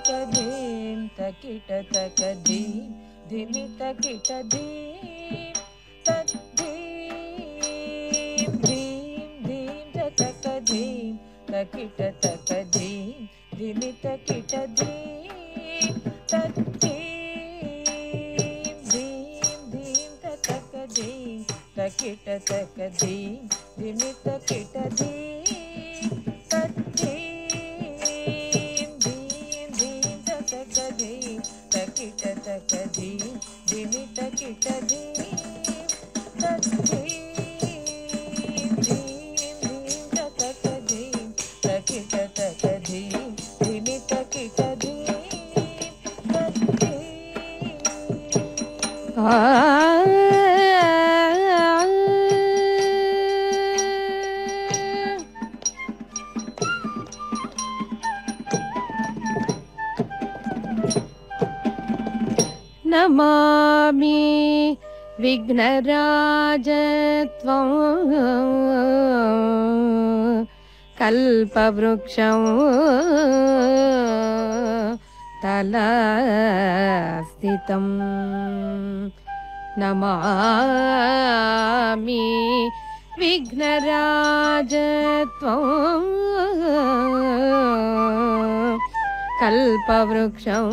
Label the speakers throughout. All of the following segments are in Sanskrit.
Speaker 1: तक धीम तकिट तक धीम धिमि तकिट धीम तक धीम धीम धीम तक धीम तकिट तक धीम धिमि तकिट धीम तक धीम धीम धीम तक धीम तकिट तक धीम धिमि तकिट धीम तक धीम धीम धीम तक धीम तकिट तक धीम धिमि तकिट धीम तक धीम धीम धीम तक धीम तकिट तक धीम धिमि तकिट धीम तक
Speaker 2: नमामि विघ्नराजत्वं कल्पवृक्षं तलस्थितं नमामि विघ्नराजत्वं कल्पवृक्षं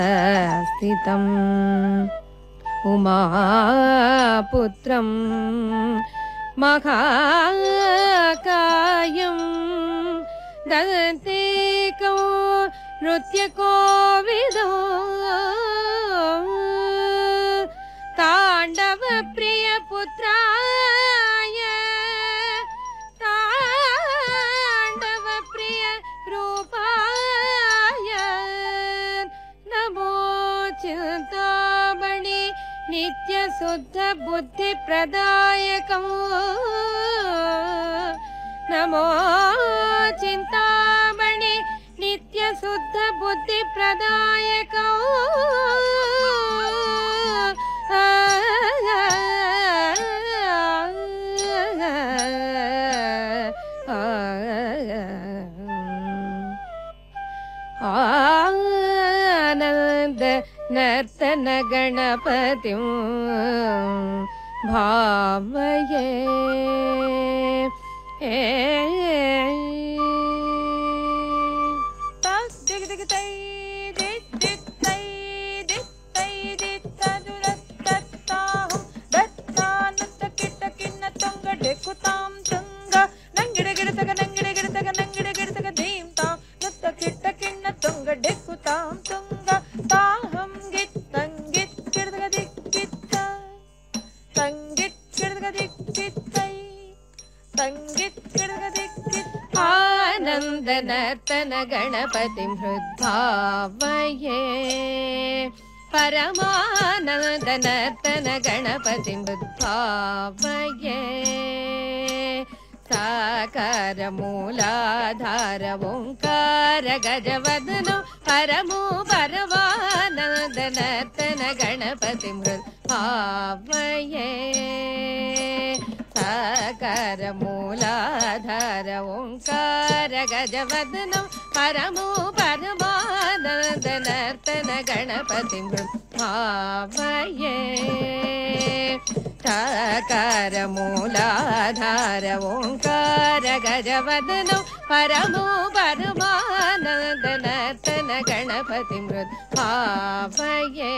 Speaker 2: तलस्थितं उमापुत्रं महाकायं दन्तेको नृत्यकोविदो ताण्डवप्रियपुत्राय ताण्डवप्रिय रूपाय नमो चिन्तामणि नित्यशुद्ध बुद्धिप्रदायकं नमो चिन्तामणि नित्यशुद्ध बुद्धिप्रदायकं आनन्द नर्तन गणपतिं भावये
Speaker 1: डेकुतां तुंग नंगिडे गिडतग नंगिडे गिडतग नंगिडे गिडतग धीम तां नत्त किट्ट किन्न तुंग डेकुतां तुंग ताहं गिट तंगिट गिडतग दिक्कित्त तंगिट गिडतग दिक्कित्तै तंगिट गिडतग दिक्कित्त
Speaker 2: आनन्द नर्तन गणपतिं हृद्भावये परमानन्द नर्तन गणपतिं हृद्भावये साकार मूलाधार ओंकार गजवदनो परमो परमानन्द नर्तन गणपतिं हृद्भावये साकार मूलाधार ओंकार गजवदनो परमो परमानन्द नर्तन गणपतिं भावये साकार मूलाधार ओंकार गजवदनो परमो परमानन्द नर्तन गणपतिं भावये